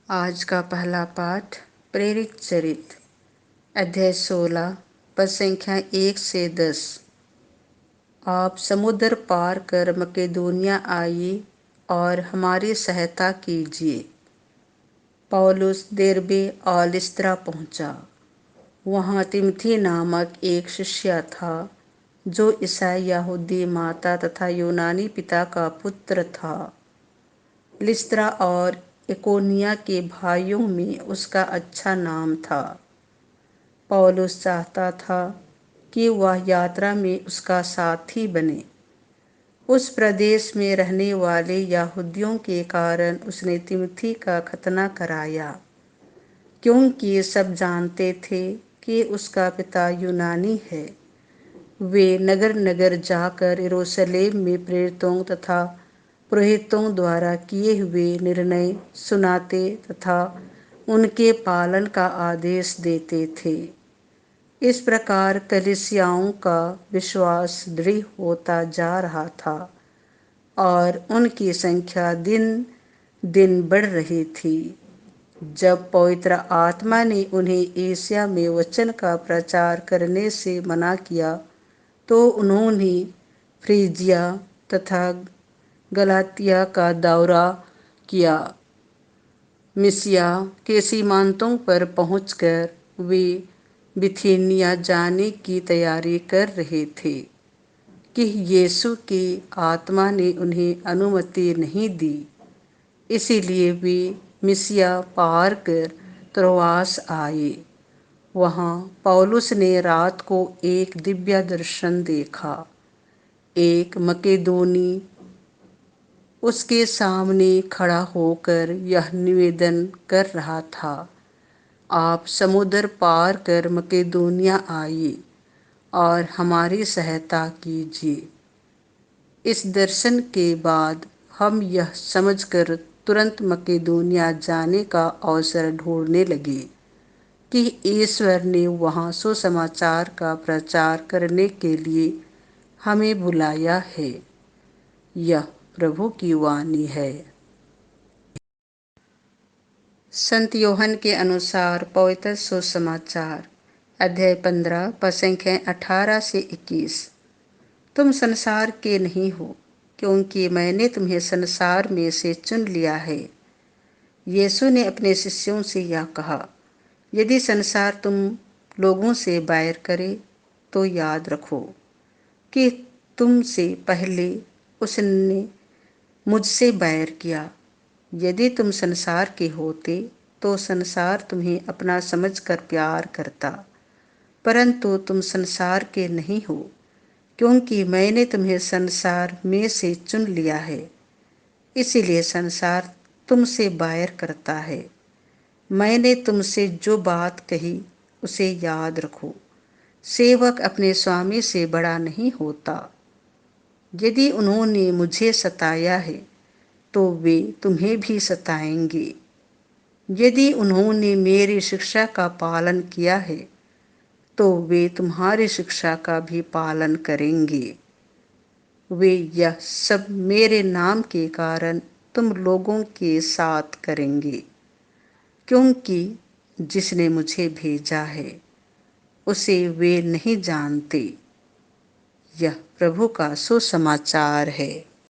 आज का पहला पाठ प्रेरित चरित अध्याय 16 पद संख्या 1 से 10। आप समुद्र पार कर मकेदोनिया आइए और हमारी सहायता कीजिए। पौलुस देरबे और लिस्त्रा पहुंचा। वहां तिमोथी नामक एक शिष्य था जो ईसाई यहूदी माता तथा यूनानी पिता का पुत्र था। लिस्त्रा और इकोनिया के भाइयों में उसका अच्छा नाम था। पौलुस चाहता था कि वह यात्रा में उसका साथी बने। उस प्रदेश में रहने वाले यहूदियों के कारण उसने तिमोथी का खतना कराया, क्योंकि सब जानते थे कि उसका पिता यूनानी है। वे नगर नगर जाकर यरूशलेम में प्रेरितों तथा पुरोहितों द्वारा किए हुए निर्णय सुनाते तथा उनके पालन का आदेश देते थे। इस प्रकार कलीसियाओं का विश्वास दृढ़ होता जा रहा था और उनकी संख्या दिन दिन बढ़ रही थी। जब पवित्र आत्मा ने उन्हें एशिया में वचन का प्रचार करने से मना किया तो उन्होंने फ्रीजिया तथा गलातिया का दौरा किया। मिसिया के सीमांतों पर पहुंचकर वे बिथिनिया जाने की तैयारी कर रहे थे कि यीशु की आत्मा ने उन्हें अनुमति नहीं दी। इसीलिए वे मिसिया पार कर त्रोआस आए। वहां पौलुस ने रात को एक दिव्य दर्शन देखा। एक मकेदोनी उसके सामने खड़ा होकर यह निवेदन कर रहा था, आप समुद्र पार कर मकेदोनिया आइए और हमारी सहायता कीजिए। इस दर्शन के बाद हम यह समझकर तुरंत मकेदोनिया जाने का अवसर ढूंढने लगे कि ईश्वर ने वहां सुसमाचार का प्रचार करने के लिए हमें बुलाया है। यह प्रभु की वाणी है। संत योहन के अनुसार पवित्र सुसमाचार अध्याय 15 पद संख्या 18 से 21। तुम संसार के नहीं हो, क्योंकि मैंने तुम्हें संसार में से चुन लिया है। यीशु ने अपने शिष्यों से यह कहा, यदि संसार तुम लोगों से बैर करे तो याद रखो कि तुमसे पहले उसने मुझसे बैर किया। यदि तुम संसार के होते तो संसार तुम्हें अपना समझकर प्यार करता, परंतु तुम संसार के नहीं हो, क्योंकि मैंने तुम्हें संसार में से चुन लिया है। इसीलिए संसार तुमसे बैर करता है। मैंने तुमसे जो बात कही उसे याद रखो। सेवक अपने स्वामी से बड़ा नहीं होता। यदि उन्होंने मुझे सताया है तो वे तुम्हें भी सताएंगे। यदि उन्होंने मेरी शिक्षा का पालन किया है तो वे तुम्हारी शिक्षा का भी पालन करेंगे। वे यह सब मेरे नाम के कारण तुम लोगों के साथ करेंगे, क्योंकि जिसने मुझे भेजा है उसे वे नहीं जानते। यह प्रभु का सुसमाचार है।